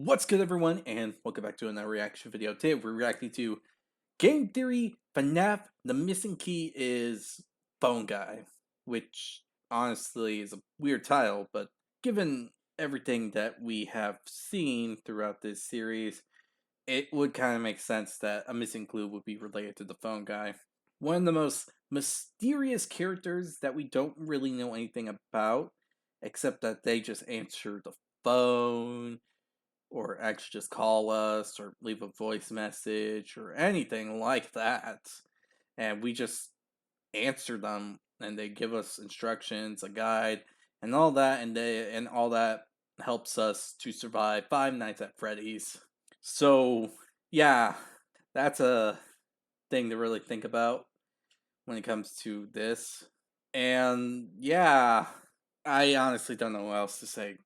What's good, everyone, and welcome back to another reaction video. Today we're reacting to Game Theory FNAF. The missing key is Phone Guy, which honestly is a weird title, but given everything that we have seen throughout this series, it would kind of make sense that a missing clue would be related to the Phone Guy. One of the most mysterious characters that we don't really know anything about, except that they just answer the phone or actually just call us or leave a voice message or anything like that. And we just answer them and they give us instructions, a guide, and all that, and all that helps us to survive Five Nights at Freddy's. So yeah, that's a thing to really think about when it comes to this. And yeah, I honestly don't know what else to say.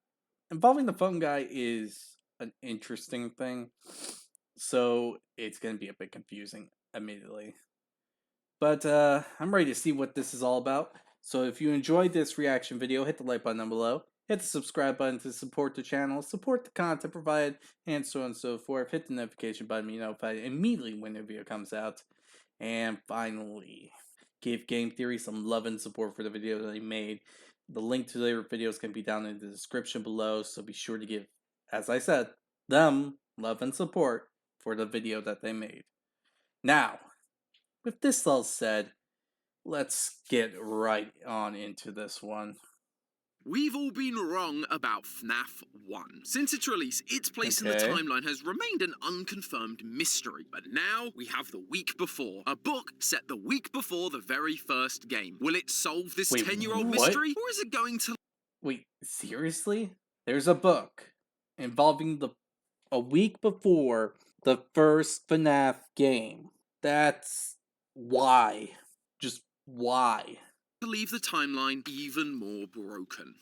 Involving the phone guy is an interesting thing, so it's going to be a bit confusing immediately. But I'm ready to see what this is all about. So if you enjoyed this reaction video, hit the like button down below. Hit the subscribe button to support the channel, support the content provided, and so on and so forth. Hit the notification button to be notified immediately when a video comes out. And finally, give Game Theory some love and support for the video that they made. The link to their videos can be down in the description below, so be sure to give, as I said, them love and support for the video that they made. Now, with this all said, let's get right on into this one. We've all been wrong about FNAF 1. Since its release, its place in the Okay. timeline has remained an unconfirmed mystery. But now, we have the week before. A book set the week before the very first game. Will it solve this Wait, 10-year-old what? mystery? Or is it going to... Wait, seriously? There's a book involving a week before the first FNAF game. That's why. Just why? leave the timeline even more broken?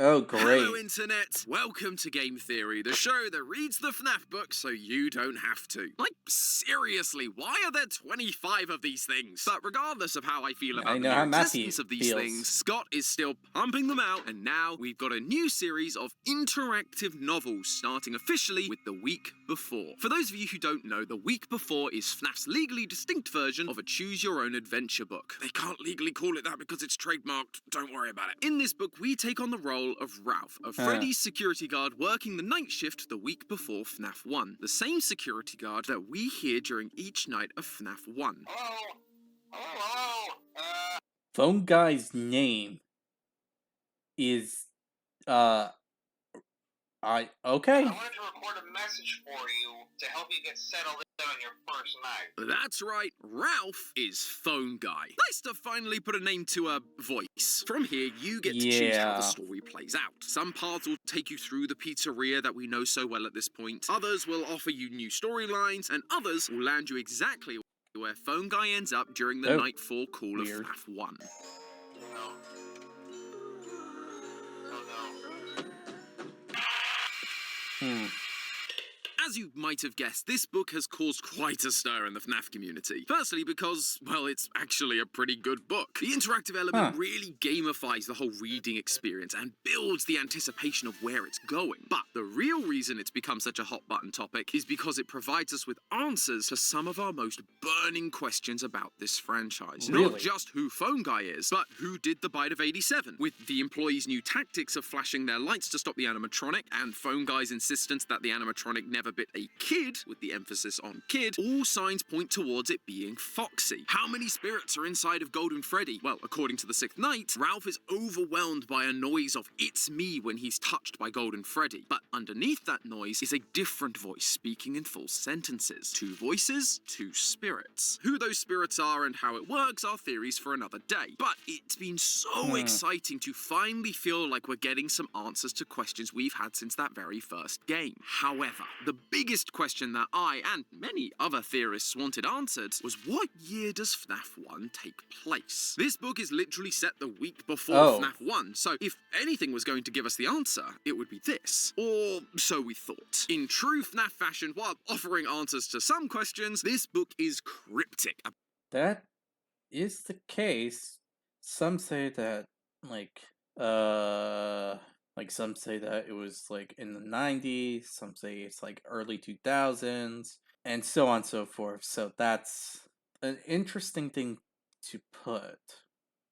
Oh, great. Hello, Internet! Welcome to Game Theory, the show that reads the FNAF books so you don't have to. Like, seriously, why are there 25 of these things? But regardless of how I feel about the mere existence of these things, Scott is still pumping them out, and now we've got a new series of interactive novels starting officially with The Week Before. For those of you who don't know, The Week Before is FNAF's legally distinct version of a choose-your-own-adventure book. They can't legally call it that because it's trademarked, don't worry about it. In this book, we take on the role of Ralph, a Freddy's security guard working the night shift the week before FNAF 1. The same security guard that we hear during each night of FNAF 1. Hello? Hello? Phone Guy's name is, okay. I wanted to record a message for you to help you get settled in on your first night. That's right, Ralph is Phone Guy. Nice to finally put a name to a voice. From here, you get to choose how the story plays out. Some paths will take you through the pizzeria that we know so well at this point. Others will offer you new storylines, and others will land you exactly where Phone Guy ends up during the Night 4 call of FNAF 1. No. As you might have guessed, this book has caused quite a stir in the FNAF community. Firstly because, well, it's actually a pretty good book. The interactive element really gamifies the whole reading experience and builds the anticipation of where it's going. But the real reason it's become such a hot-button topic is because it provides us with answers to some of our most burning questions about this franchise. Really? Not just who Phone Guy is, but who did the bite of 87, with the employees' new tactics of flashing their lights to stop the animatronic, and Phone Guy's insistence that the animatronic never bit a kid, with the emphasis on kid. All signs point towards it being Foxy. How many spirits are inside of Golden Freddy? Well, according to the Sixth Night, Ralph is overwhelmed by a noise of "it's me" when he's touched by Golden Freddy. But underneath that noise is a different voice speaking in full sentences. Two voices, two spirits. Who those spirits are and how it works are theories for another day. But it's been so exciting to finally feel like we're getting some answers to questions we've had since that very first game. However, the biggest question that I and many other theorists wanted answered was, what year does FNAF 1 take place? This book is literally set the week before FNAF 1, so if anything was going to give us the answer, it would be this. Or so we thought. In true FNAF fashion, while offering answers to some questions, this book is cryptic. That is the case. Some say that, like, Like some say that it was like in the 90s, some say it's like early 2000s, and so on and so forth. So that's an interesting thing to put.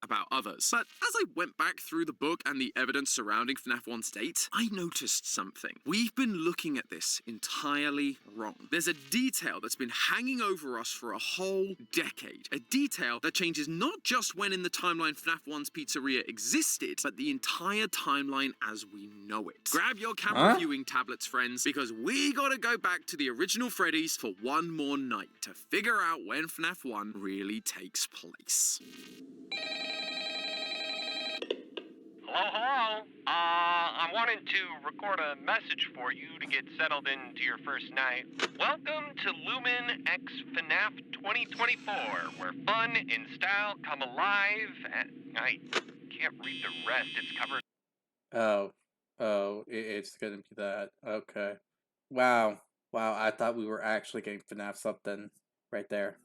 About others. But as I went back through the book and the evidence surrounding FNAF 1's date, I noticed something. We've been looking at this entirely wrong. There's a detail that's been hanging over us for a whole decade. A detail that changes not just when in the timeline FNAF 1's pizzeria existed, but the entire timeline as we know it. Grab your camera viewing tablets, friends, because we gotta go back to the original Freddy's for one more night to figure out when FNAF 1 really takes place. Hello? I'm wanting to record a message for you to get settled into your first night. Welcome to Lumen X FNAF 2024, where fun and style come alive. I can't read the rest. It's covered. It's gonna be that. Okay. Wow. I thought we were actually getting FNAF something right there.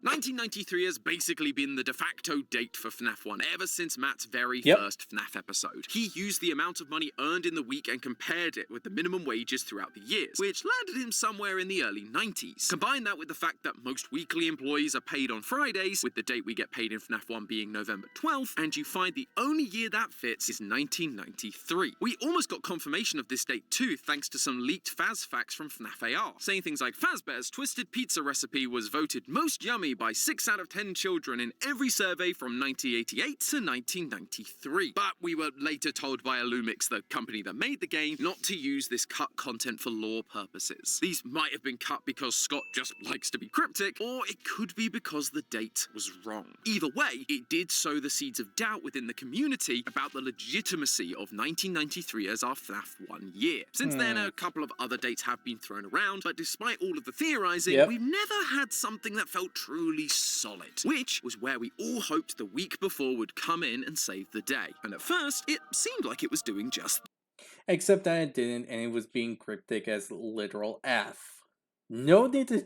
1993 has basically been the de facto date for FNAF 1 ever since Matt's very first FNAF episode. He used the amount of money earned in the week and compared it with the minimum wages throughout the years, which landed him somewhere in the early 90s. Combine that with the fact that most weekly employees are paid on Fridays, with the date we get paid in FNAF 1 being November 12th, and you find the only year that fits is 1993. We almost got confirmation of this date too, thanks to some leaked Faz facts from FNAF AR, saying things like Fazbear's twisted pizza recipe was voted most yummy by 6 out of 10 children in every survey from 1988 to 1993. But we were later told by Illumix, the company that made the game, not to use this cut content for lore purposes. These might have been cut because Scott just likes to be cryptic, or it could be because the date was wrong. Either way, it did sow the seeds of doubt within the community about the legitimacy of 1993 as our FNAF 1 year. Since then, a couple of other dates have been thrown around, but despite all of the theorizing, we've never had something that felt truly solid, which was where we all hoped the week before would come in and save the day. And at first, it seemed like it was doing just that. Except that it didn't, and it was being cryptic as literal F. No need to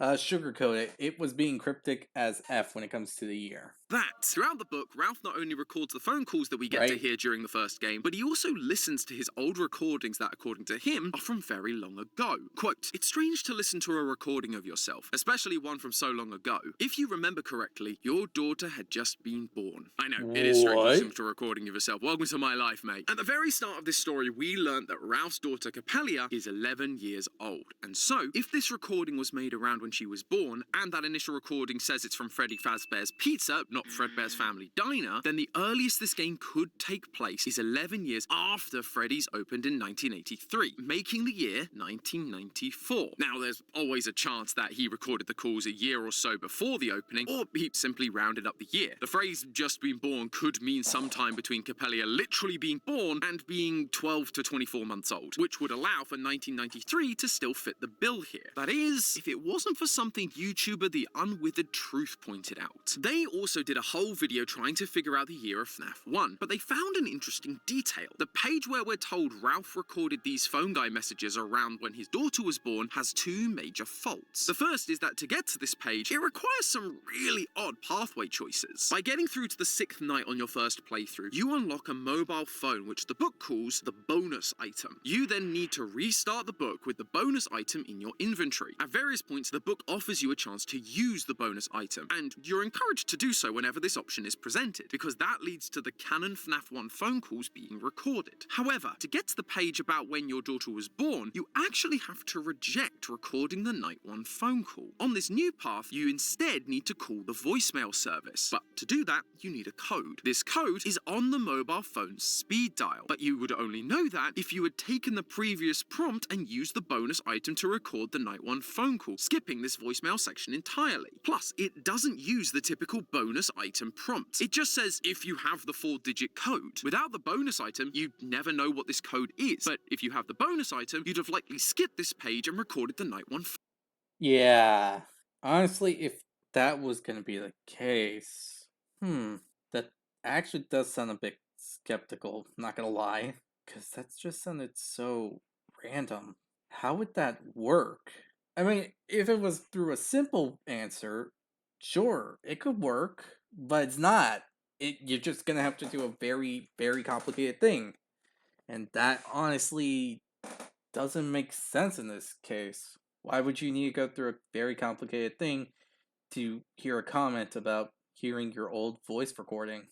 sugarcoat it. It was being cryptic as F when it comes to the year. That, throughout the book, Ralph not only records the phone calls that we get to hear during the first game, but he also listens to his old recordings that, according to him, are from very long ago. Quote, "It's strange to listen to a recording of yourself, especially one from so long ago. If you remember correctly, your daughter had just been born." I know, it is strange to listen to a recording of yourself. Welcome to my life, mate. At the very start of this story, we learned that Ralph's daughter, Capella, is 11 years old. And so, if this recording was made around when she was born, and that initial recording says it's from Freddy Fazbear's Pizza, not Fredbear's Family Diner, then the earliest this game could take place is 11 years after Freddy's opened in 1983, making the year 1994. Now, there's always a chance that he recorded the calls a year or so before the opening, or he simply rounded up the year. The phrase "just been born" could mean sometime between Capella literally being born and being 12 to 24 months old, which would allow for 1993 to still fit the bill here. That is, if it wasn't for something YouTuber The Unwithered Truth pointed out. They also did a whole video trying to figure out the year of FNAF 1, but they found an interesting detail. The page where we're told Ralph recorded these phone guy messages around when his daughter was born has two major faults. The first is that to get to this page, it requires some really odd pathway choices. By getting through to the 6th night on your first playthrough, you unlock a mobile phone which the book calls the bonus item. You then need to restart the book with the bonus item in your inventory. At various points, the book offers you a chance to use the bonus item, and you're encouraged to do so whenever this option is presented, because that leads to the canon FNAF 1 phone calls being recorded. However, to get to the page about when your daughter was born, you actually have to reject recording the night 1 phone call. On this new path, you instead need to call the voicemail service, but to do that, you need a code. This code is on the mobile phone's speed dial, but you would only know that if you had taken the previous prompt and used the bonus item to record the night 1 phone call, skipping this voicemail section entirely. Plus, it doesn't use the typical bonus item prompt. It just says if you have the 4-digit code. Without the bonus item, you'd never know what this code is, but if you have the bonus item, you'd have likely skipped this page and recorded the night 1 Yeah. Honestly, if that was gonna be the case, that actually does sound a bit skeptical, not gonna lie, because that's just sounded so random. How would that work? I mean, if it was through a simple answer, sure, it could work, but it's not. you're just gonna have to do a very, very complicated thing. And that honestly doesn't make sense in this case. Why would you need to go through a very complicated thing to hear a comment about hearing your old voice recording?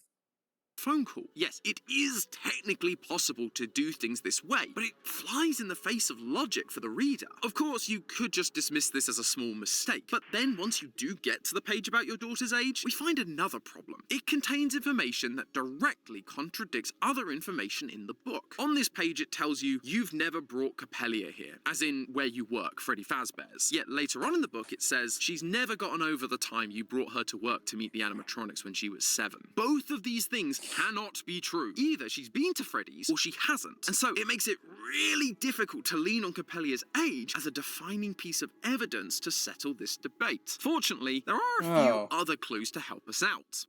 Phone call. Yes, it is technically possible to do things this way, but it flies in the face of logic for the reader. Of course, you could just dismiss this as a small mistake, but then once you do get to the page about your daughter's age, we find another problem. It contains information that directly contradicts other information in the book. On this page, it tells you, you've never brought Capellia here, as in where you work, Freddy Fazbear's. Yet later on in the book, it says, she's never gotten over the time you brought her to work to meet the animatronics when she was 7. Both of these things cannot be true. Either she's been to Freddy's or she hasn't. And so it makes it really difficult to lean on Capellia's age as a defining piece of evidence to settle this debate. Fortunately, there are a few other clues to help us out.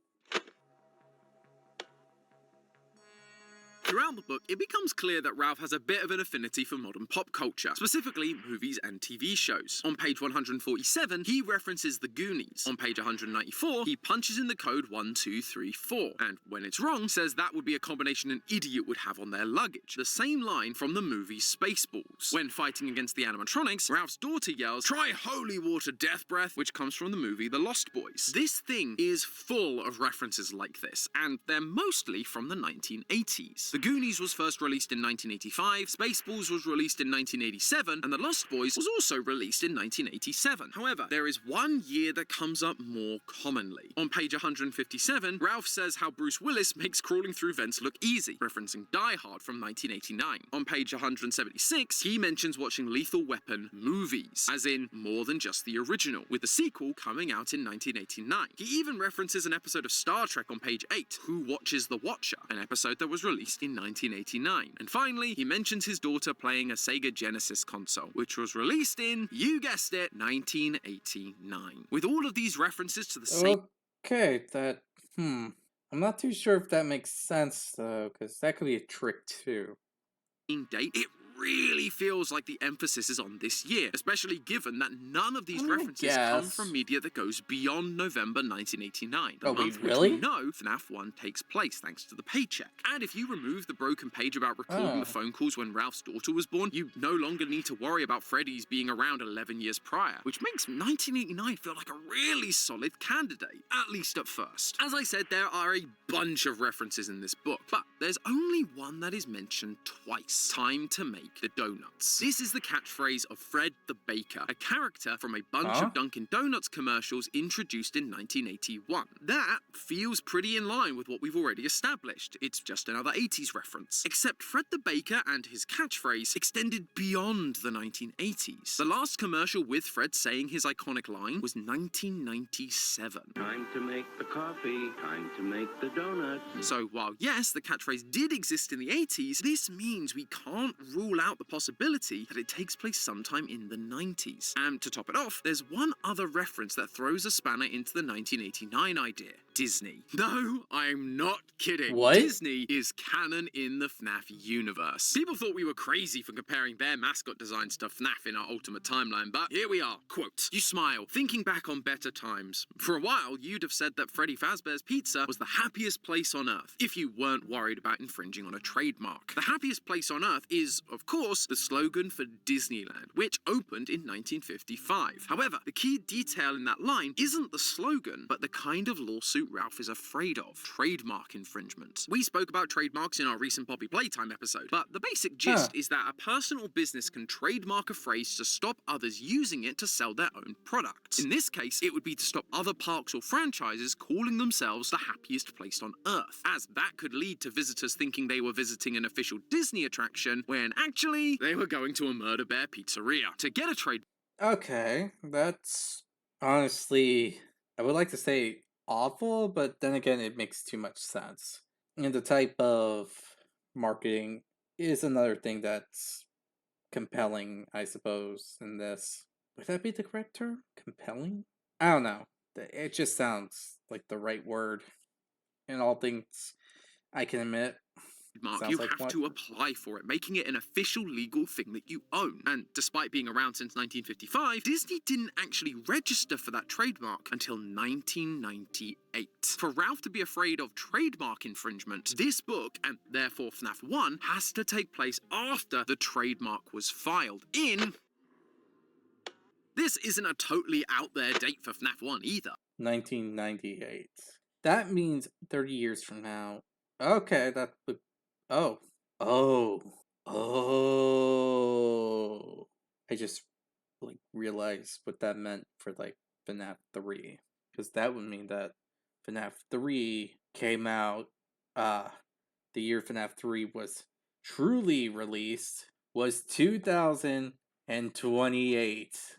Throughout the book, it becomes clear that Ralph has a bit of an affinity for modern pop culture, specifically movies and TV shows. On page 147, he references The Goonies. On page 194, he punches in the code 1234, and when it's wrong, says that would be a combination an idiot would have on their luggage. The same line from the movie Spaceballs. When fighting against the animatronics, Ralph's daughter yells, "Try holy water, death breath," which comes from the movie The Lost Boys. This thing is full of references like this, and they're mostly from the 1980s. The Goonies was first released in 1985, Spaceballs was released in 1987, and The Lost Boys was also released in 1987. However, there is one year that comes up more commonly. On page 157, Ralph says how Bruce Willis makes crawling through vents look easy, referencing Die Hard from 1989. On page 176, he mentions watching Lethal Weapon movies, as in more than just the original, with the sequel coming out in 1989. He even references an episode of Star Trek on page 8, Who Watches the Watcher, an episode that was released in 1989. And finally, he mentions his daughter playing a Sega Genesis console, which was released in, you guessed it, 1989. With all of these references to the same... Okay, I'm not too sure if that makes sense, though, because that could be a trick, too. date, it really feels like the emphasis is on this year, especially given that none of these references come from media that goes beyond November 1989, the month which we know FNAF 1 takes place thanks to the paycheck. And if you remove the broken page about recording the phone calls when Ralph's daughter was born, you no longer need to worry about Freddy's being around 11 years prior, which makes 1989 feel like a really solid candidate, at least at first. As I said, there are a bunch of references in this book, but there's only one that is mentioned twice. Time to make the donuts. This is the catchphrase of Fred the Baker, a character from a bunch of Dunkin' Donuts commercials introduced in 1981. That feels pretty in line with what we've already established. It's just another 80s reference. Except Fred the Baker and his catchphrase extended beyond the 1980s. The last commercial with Fred saying his iconic line was 1997. Time to make the coffee, time to make the donuts. So while yes, the catchphrase did exist in the 80s, this means we can't rule out the possibility that it takes place sometime in the 90s. And to top it off, there's one other reference that throws a spanner into the 1989 idea. Disney. No, I'm not kidding. What? Disney is canon in the FNAF universe. People thought we were crazy for comparing their mascot designs to FNAF in our Ultimate Timeline, but here we are. Quote, you smile, thinking back on better times. For a while, you'd have said that Freddy Fazbear's Pizza was the happiest place on Earth, if you weren't worried about infringing on a trademark. The happiest place on Earth is, of course, the slogan for Disneyland, which opened in 1955. However, the key detail in that line isn't the slogan, but the kind of lawsuit Ralph is afraid of: trademark infringement. We spoke about trademarks in our recent Poppy Playtime episode, but the basic gist is that a person or business can trademark a phrase to stop others using it to sell their own products. In this case, it would be to stop other parks or franchises calling themselves the happiest place on Earth, as that could lead to visitors thinking they were visiting an official Disney attraction when actually they were going to a Murder Bear pizzeria. To get a trade... Okay, that's honestly, I would like to say awful, but then again, it makes too much sense. And the type of marketing is another thing that's compelling, I suppose, in this. Would that be the correct term? Compelling? I don't know. It just sounds like the right word in all things I can admit. Mark, Sounds you like have what? to apply for it, making it an official legal thing that you own. And despite being around since 1955, Disney didn't actually register for that trademark until 1998. For Ralph to be afraid of trademark infringement, this book, and therefore FNAF 1, has to take place after the trademark was filed in... This isn't a totally out there date for FNAF 1 either. 1998. That means 30 years from now. Okay, that would. Oh. Oh. Oh. I just, like, realized what that meant for, like, FNAF 3. Because that would mean that FNAF 3 came out, the year FNAF 3 was truly released was 2028.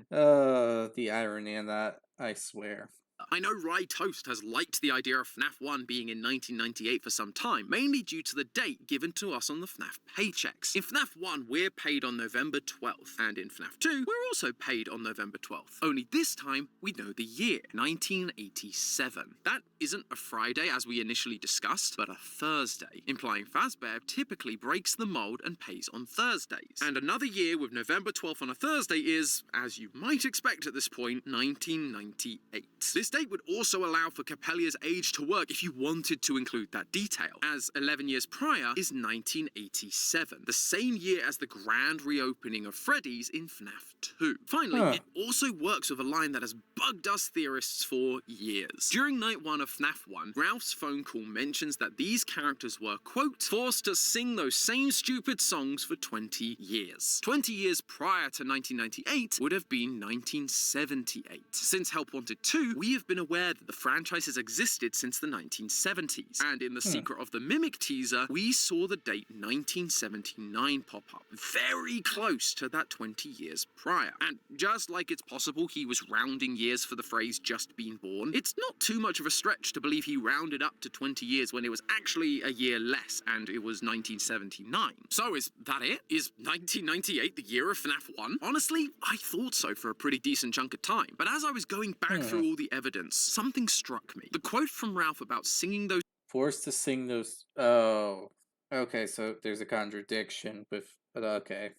The irony in that, I swear. I know Rye Toast has liked the idea of FNAF 1 being in 1998 for some time, mainly due to the date given to us on the FNAF paychecks. In FNAF 1, we're paid on November 12th, and in FNAF 2, we're also paid on November 12th. Only this time, we know the year, 1987. That isn't a Friday as we initially discussed, but a Thursday, implying Fazbear typically breaks the mold and pays on Thursdays. And another year with November 12th on a Thursday is, as you might expect at this point, 1998. This date would also allow for Capellia's age to work if you wanted to include that detail, as 11 years prior is 1987, the same year as the grand reopening of Freddy's in FNAF 2. Finally, it also works with a line that has bugged us theorists for years. During night 1 of FNAF 1, Ralph's phone call mentions that these characters were, quote, forced to sing those same stupid songs for 20 years. 20 years prior to 1998 would have been 1978. Since Help Wanted 2, we have been aware that the franchise has existed since the 1970s, and in The Secret of the Mimic teaser, we saw the date 1979 pop up, very close to that 20 years prior. And just like it's possible he was rounding years for the phrase just been born, it's not too much of a stretch to believe he rounded up to 20 years when it was actually a year less, and it was 1979. So is that it? Is 1998 the year of FNAF 1? Honestly, I thought so for a pretty decent chunk of time, but as I was going back through all the evidence, something struck me. The quote from Ralph about singing those Forced to sing those. Oh. Okay, so there's a contradiction with. But okay.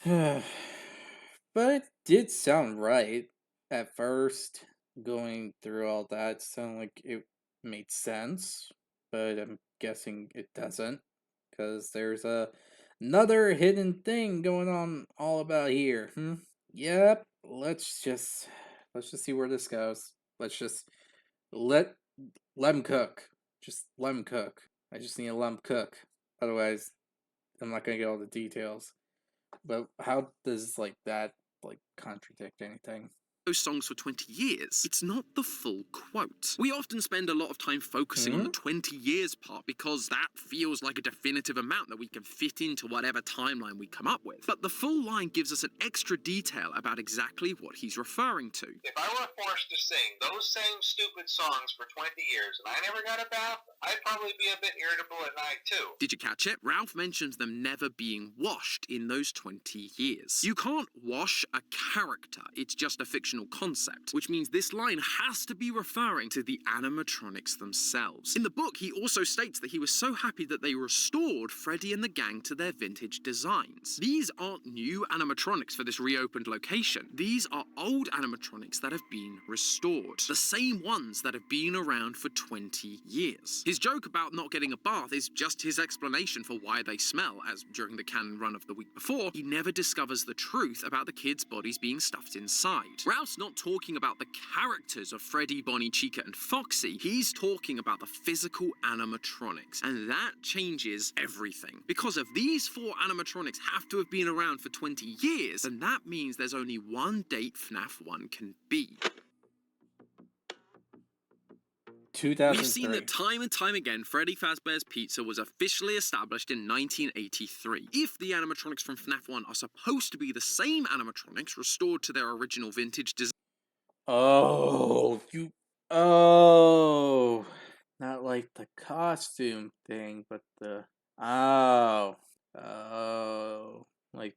But it did sound right at first. Going through all that, it sounded like it made sense. But I'm guessing it doesn't. Because there's another hidden thing going on all about here. Yep. Let's just see where this goes. Let's just let him cook. Just let him cook. I just need to let him cook. Otherwise, I'm not gonna get all the details. But how does that contradict anything? songs for 20 years. It's not the full quote. We often spend a lot of time focusing on the 20 years part because that feels like a definitive amount that we can fit into whatever timeline we come up with. But the full line gives us an extra detail about exactly what he's referring to. If I were forced to sing those same stupid songs for 20 years and I never got a bath, I'd probably be a bit irritable at night too. Did you catch it? Ralph mentions them never being washed in those 20 years. You can't wash a character. It's just a fictional concept, which means this line has to be referring to the animatronics themselves. In the book, he also states that he was so happy that they restored Freddy and the gang to their vintage designs. These aren't new animatronics for this reopened location. These are old animatronics that have been restored. The same ones that have been around for 20 years. His joke about not getting a bath is just his explanation for why they smell, as during the canon run of the week before, he never discovers the truth about the kids' bodies being stuffed inside. Ralph's not talking about the characters of Freddy, Bonnie, Chica, and Foxy. He's talking about the physical animatronics, and that changes everything. Because if these 4 animatronics have to have been around for 20 years, then that means there's only one date FNAF 1 can be. 2003. We've seen that time and time again, Freddy Fazbear's Pizza was officially established in 1983. If the animatronics from FNAF 1 are supposed to be the same animatronics restored to their original vintage design... Oh, not like the costume thing, but the... like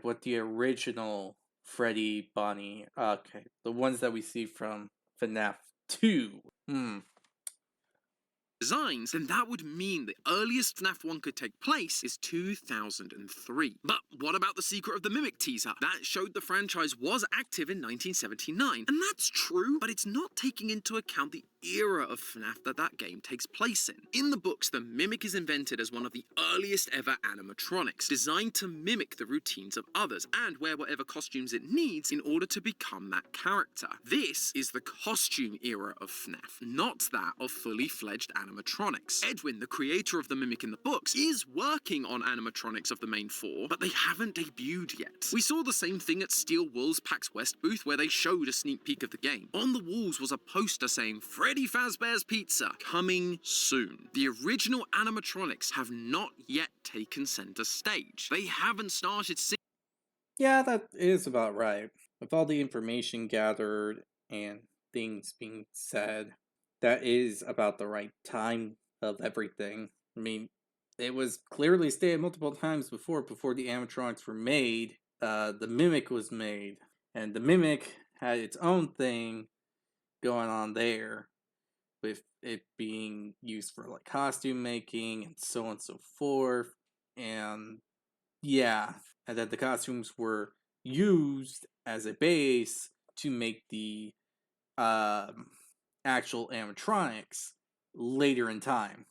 what the original Freddy, Bonnie... Okay, the ones that we see from FNAF 2. designs, then that would mean the earliest FNAF 1 could take place is 2003. But what about the Secret of the Mimic teaser? That showed the franchise was active in 1979. And that's true, but it's not taking into account the era of FNAF that game takes place in. In the books, the Mimic is invented as one of the earliest ever animatronics, designed to mimic the routines of others and wear whatever costumes it needs in order to become that character. This is the costume era of FNAF, not that of fully fledged animatronics. Edwin, the creator of the Mimic in the books, is working on animatronics of the main four, but they haven't debuted yet. We saw the same thing at Steel Wool's PAX West booth where they showed a sneak peek of the game. On the walls was a poster saying Freddy Fazbear's Pizza, coming soon. The original animatronics have not yet taken center stage. They haven't started Yeah, that is about right. With all the information gathered and things being said, that is about the right time of everything. I mean, it was clearly stated multiple times before the animatronics were made, the Mimic was made. And the Mimic had its own thing going on there, with it being used for like costume making and so on and so forth. And yeah, and that the costumes were used as a base to make the actual animatronics later in time.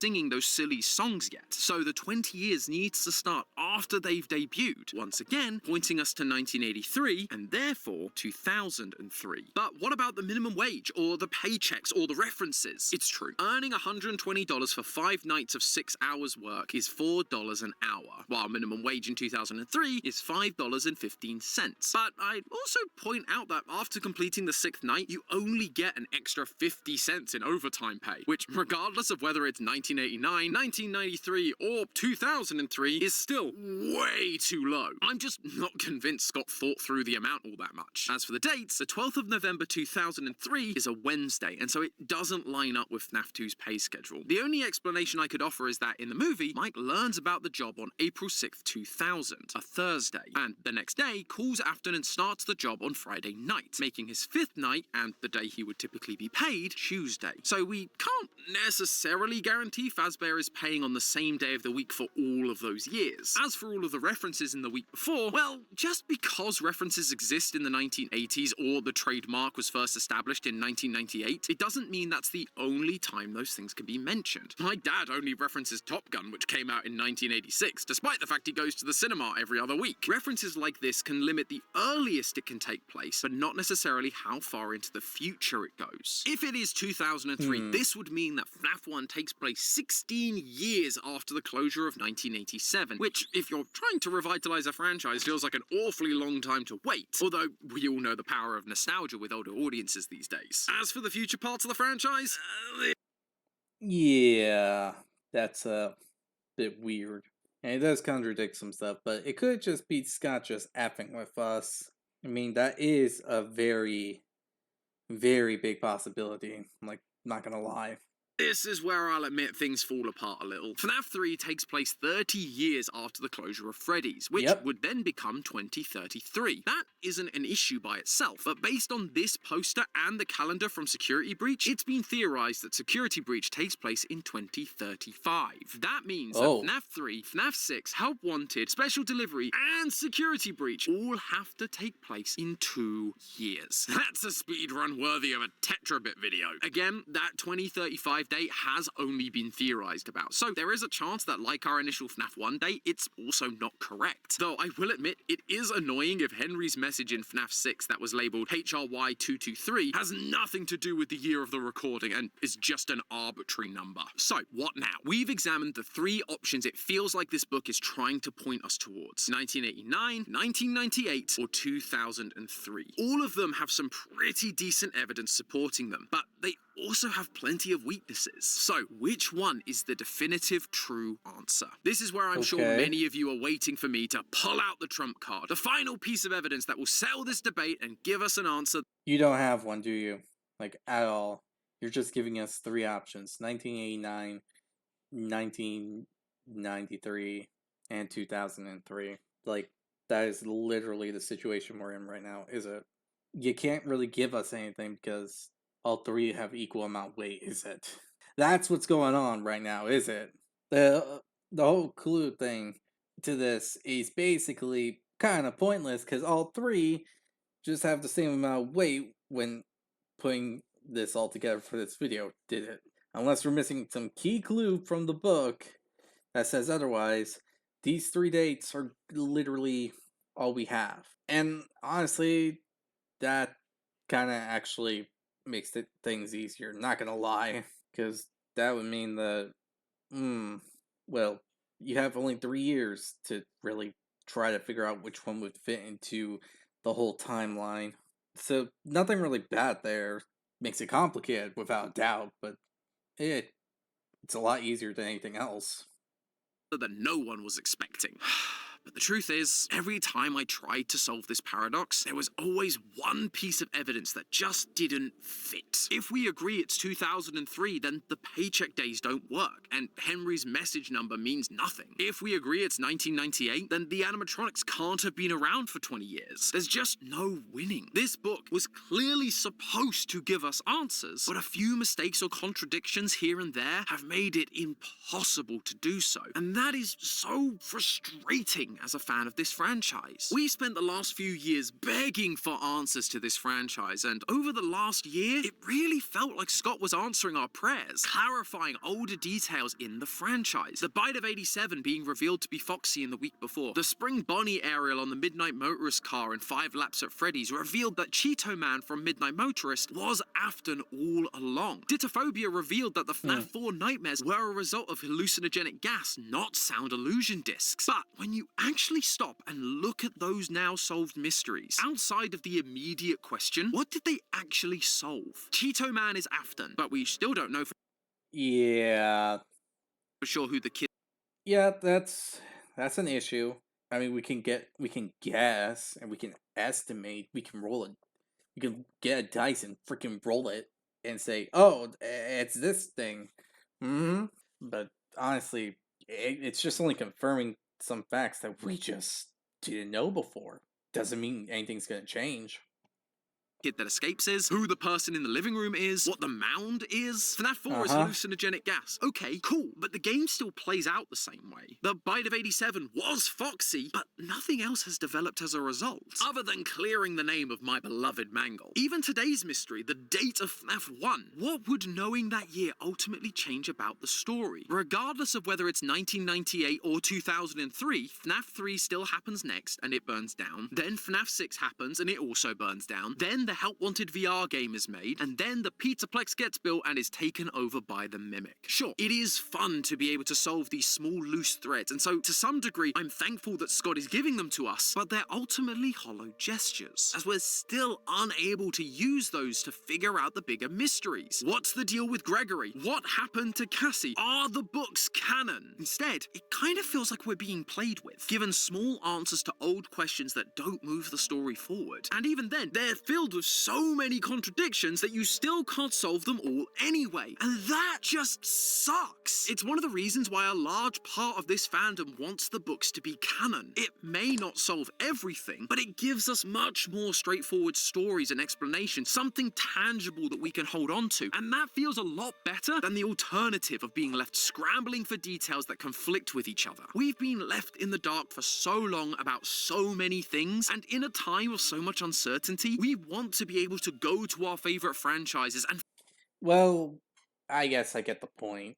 singing those silly songs yet, so the 20 years needs to start after they've debuted, once again pointing us to 1983 and therefore 2003. But what about the minimum wage, or the paychecks, or the references? It's true, earning $120 for 5 nights of 6 hours work is $4 an hour, while minimum wage in 2003 is $5.15. But I'd also point out that after completing the 6th night, you only get an extra 50 cents in overtime pay, which regardless of whether it's 1989, 1993, or 2003 is still way too low. I'm just not convinced Scott thought through the amount all that much. As for the dates, the 12th of November 2003 is a Wednesday, and so it doesn't line up with FNAF 2's pay schedule. The only explanation I could offer is that in the movie, Mike learns about the job on April 6th, 2000, a Thursday, and the next day calls Afton and starts the job on Friday night, making his 5th night, and the day he would typically be paid, Tuesday. So we can't necessarily guarantee Fazbear is paying on the same day of the week for all of those years. As for all of the references in the week before, well, just because references exist in the 1980s or the trademark was first established in 1998, it doesn't mean that's the only time those things can be mentioned. My dad only references Top Gun, which came out in 1986, despite the fact he goes to the cinema every other week. References like this can limit the earliest it can take place, but not necessarily how far into the future it goes. If it is 2003, this would mean that FNAF 1 takes place 16 years after the closure of 1987, which, if you're trying to revitalize a franchise, feels like an awfully long time to wait, although we all know the power of nostalgia with older audiences these days. As for the future parts of the franchise, Yeah, that's a bit weird. And it does contradict some stuff, but it could just be Scott just effing with us. I mean, that is a very, very big possibility. I'm like, not gonna lie. this is where I'll admit things fall apart a little. FNAF 3 takes place 30 years after the closure of Freddy's, which would then become 2033. That isn't an issue by itself, but based on this poster and the calendar from Security Breach, it's been theorized that Security Breach takes place in 2035. That means that FNAF 3, FNAF 6, Help Wanted, Special Delivery, and Security Breach all have to take place in 2 years. That's a speedrun worthy of a Tetrabit video. Again, that 2035 date has only been theorized about, so there is a chance that, like our initial FNAF 1 date, it's also not correct. Though I will admit, it is annoying if Henry's message in FNAF 6 that was labelled HRY223 has nothing to do with the year of the recording and is just an arbitrary number. So, what now? We've examined the 3 options it feels like this book is trying to point us towards: 1989, 1998, or 2003. All of them have some pretty decent evidence supporting them, but they also have plenty of weaknesses. So, which one is the definitive true answer? This is where I'm sure many of you are waiting for me to pull out the trump card, the final piece of evidence that will settle this debate and give us an answer. You don't have one, do you? Like, at all. You're just giving us 3 options: 1989, 1993, and 2003. Like, that is literally the situation we're in right now, is it? You can't really give us anything because all three have equal amount of weight, is it? That's what's going on right now, is it? The whole clue thing to this is basically kind of pointless because all three just have the same amount of weight when putting this all together for this video, did it? Unless we're missing some key clue from the book that says otherwise, these three dates are literally all we have. And honestly, that kind of actually makes things easier, not gonna lie, because that would mean that, well, you have only 3 years to really try to figure out which one would fit into the whole timeline. So nothing really bad there. Makes it complicated without a doubt, but it's a lot easier than anything else. That no one was expecting. But the truth is, every time I tried to solve this paradox, there was always one piece of evidence that just didn't fit. If we agree it's 2003, then the paycheck days don't work, and Henry's message number means nothing. If we agree it's 1998, then the animatronics can't have been around for 20 years. There's just no winning. This book was clearly supposed to give us answers, but a few mistakes or contradictions here and there have made it impossible to do so. And that is so frustrating as a fan of this franchise. We spent the last few years begging for answers to this franchise, and over the last year, it really felt like Scott was answering our prayers, clarifying older details in the franchise. The Bite of 87 being revealed to be Foxy in the week before. The Spring Bonnie aerial on the Midnight Motorist car in 5 Laps at Freddy's revealed that Cheeto Man from Midnight Motorist was Afton all along. Ditophobia revealed that the FNAF 4 nightmares were a result of hallucinogenic gas, not sound illusion discs. But when you actually stop and look at those now solved mysteries, outside of the immediate question, what did they actually solve? Cheeto Man is Afton, but we still don't know for Yeah, sure who the kid. yeah, that's an issue. I mean, we can guess and we can estimate. We can roll it. We can get a dice and freaking roll it and say, "Oh, it's this thing." But honestly, it's just only confirming some facts that we just didn't know before. Doesn't mean anything's gonna change. Kid that escapes is, who the person in the living room is, what the mound is. FNAF 4 is Uh-huh. hallucinogenic gas. Okay, cool, but the game still plays out the same way. The Bite of 87 was Foxy, but nothing else has developed as a result, other than clearing the name of my beloved Mangle. Even today's mystery, the date of FNAF 1, what would knowing that year ultimately change about the story? Regardless of whether it's 1998 or 2003, FNAF 3 still happens next, and it burns down. Then FNAF 6 happens, and it also burns down. Then the Help Wanted VR game is made, and then the Pizzaplex gets built and is taken over by the Mimic. Sure, it is fun to be able to solve these small loose threads, and so to some degree I'm thankful that Scott is giving them to us, but they're ultimately hollow gestures, as we're still unable to use those to figure out the bigger mysteries. What's the deal with Gregory? What happened to Cassie? Are the books canon? Instead, it kind of feels like we're being played with, given small answers to old questions that don't move the story forward. And even then, they're filled with so many contradictions that you still can't solve them all anyway. And that just sucks. It's one of the reasons why a large part of this fandom wants the books to be canon. It may not solve everything, but it gives us much more straightforward stories and explanations, something tangible that we can hold on to. And that feels a lot better than the alternative of being left scrambling for details that conflict with each other. We've been left in the dark for so long about so many things, and in a time of so much uncertainty, we want to be able to go to our favorite franchises and Well, I guess I get the point.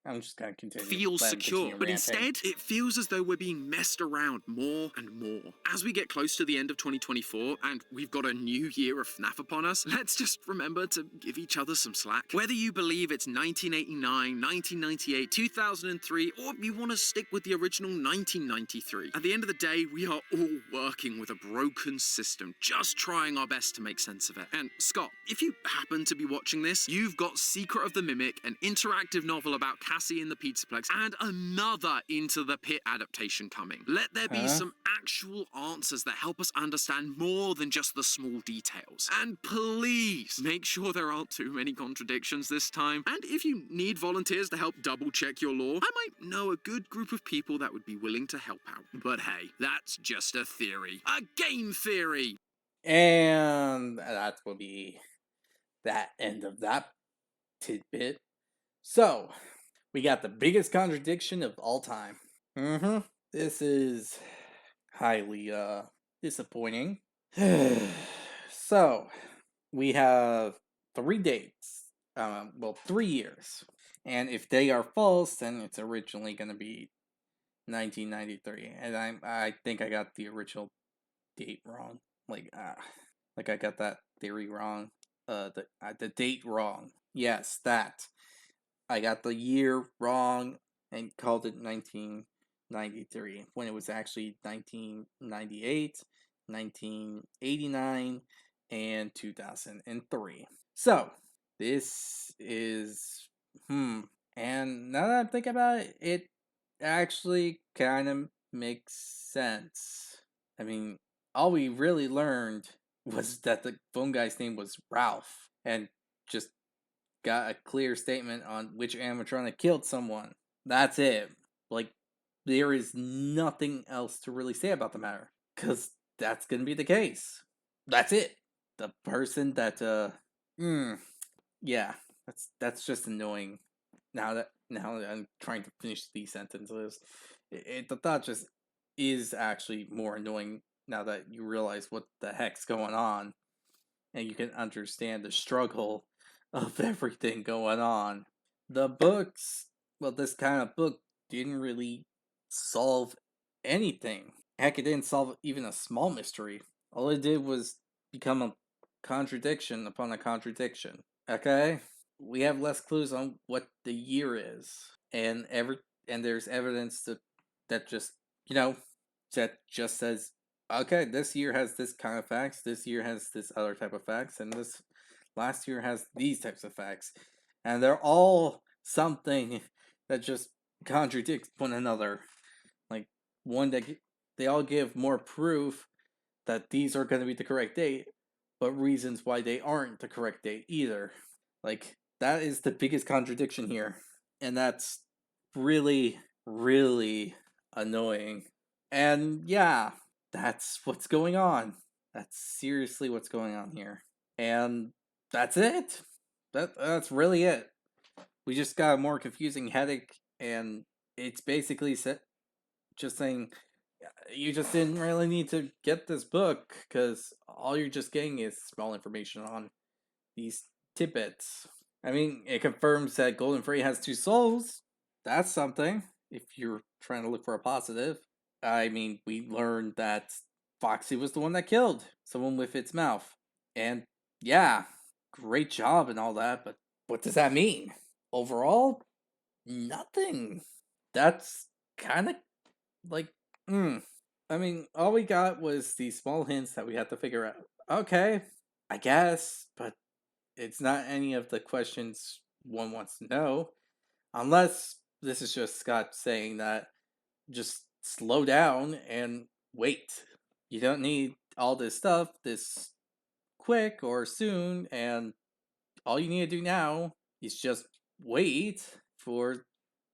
I'm just gonna continue. feel Let him secure, continue but ranting. instead, it feels as though we're being messed around more and more. As we get close to the end of 2024, and we've got a new year of FNAF upon us, let's just remember to give each other some slack. Whether you believe it's 1989, 1998, 2003, or you want to stick with the original 1993, at the end of the day, we are all working with a broken system, just trying our best to make sense of it. And Scott, if you happen to be watching this, you've got Secret of the Mimic, an interactive novel about Cassie in the Pizzaplex, and another Into the Pit adaptation coming. Let there be some actual answers that help us understand more than just the small details. And please, make sure there aren't too many contradictions this time. And if you need volunteers to help double check your lore, I might know a good group of people that would be willing to help out. But hey, that's just a theory. A game theory! And that will be that end of that tidbit. So, we got the biggest contradiction of all time. This is highly disappointing. So, we have 3 dates. Well, 3 years. And if they are false, then it's originally going to be 1993. And I think I got the original date wrong. Like I got that theory wrong. The date wrong. Yes, that. I got the year wrong and called it 1993 when it was actually 1998, 1989, and 2003. So, this is and now that I'm thinking about it, it actually kind of makes sense. I mean, all we really learned was that the phone guy's name was Ralph, and just got a clear statement on which animatronic killed someone. That's it. Like, there is nothing else to really say about the matter, because that's gonna be the case. That's it. The person that, yeah, that's just annoying. Now that I'm trying to finish these sentences, the thought just is actually more annoying now that you realize what the heck's going on, and you can understand the struggle of everything going on. The books, well, this kind of book didn't really solve anything. Heck, it didn't solve even a small mystery. All it did was become a contradiction upon a contradiction. Okay? We have less clues on what the year is. And there's evidence that just, you know, that just says, okay, this year has this kind of facts, this year has this other type of facts, and this last year has these types of facts. And they're all something that just contradicts one another. Like, one that they all give more proof that these are going to be the correct date, but reasons why they aren't the correct date either. Like, that is the biggest contradiction here. And that's really, really annoying. And yeah, that's what's going on. That's seriously what's going on here. And that's it. That's really it. We just got a more confusing headache, and it's basically just saying you just didn't really need to get this book because all you're just getting is small information on these tidbits. I mean, it confirms that Golden Freddy has 2 souls. That's something, if you're trying to look for a positive. I mean, we learned that Foxy was the one that killed someone with its mouth. And yeah, great job and all that, but what does that mean? Overall, nothing. That's kind of like, I mean, all we got was these small hints that we had to figure out. Okay, I guess, but it's not any of the questions one wants to know. Unless this is just Scott saying that just slow down and wait. You don't need all this stuff this quick or soon, and all you need to do now is just wait for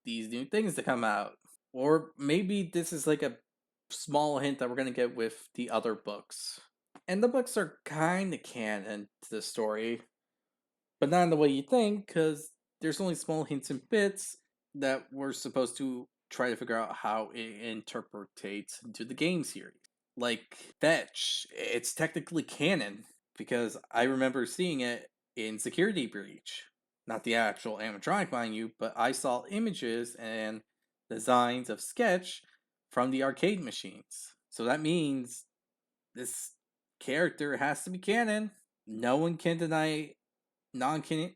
these new things to come out. Or maybe this is like a small hint that we're going to get with the other books. And the books are kind of canon to the story, but not in the way you think, because there's only small hints and bits that we're supposed to try to figure out how it interpretates into the game series. Like Fetch, it's technically canon because I remember seeing it in Security Breach. Not the actual animatronic, mind you, but I saw images and designs of Sketch from the arcade machines. So that means this character has to be canon. No one can deny canonicity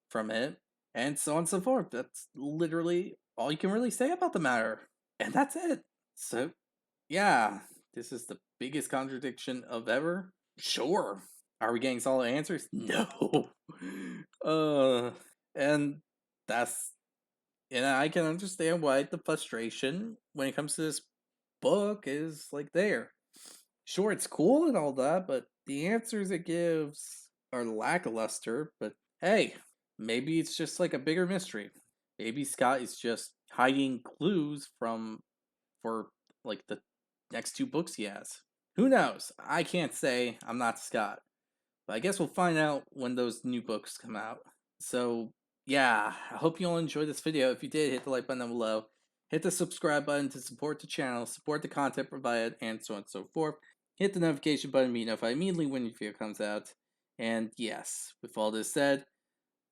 from it, and so on and so forth. That's literally all you can really say about the matter. And that's it. So, yeah, this is the biggest contradiction of ever. Sure. Are we getting solid answers? No. And that's, and I can understand why the frustration when it comes to this book is like there. Sure, it's cool and all that, but the answers it gives are lackluster. But hey, maybe it's just like a bigger mystery. Maybe Scott is just hiding clues for like the next 2 books he has. Who knows? I can't say. I'm not Scott. But I guess we'll find out when those new books come out. So, yeah, I hope you all enjoyed this video. If you did, hit the like button down below. Hit the subscribe button to support the channel, support the content provided, and so on and so forth. Hit the notification button to be notified immediately when your video comes out. And yes, with all this said,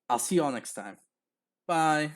I'll see you all next time. Bye.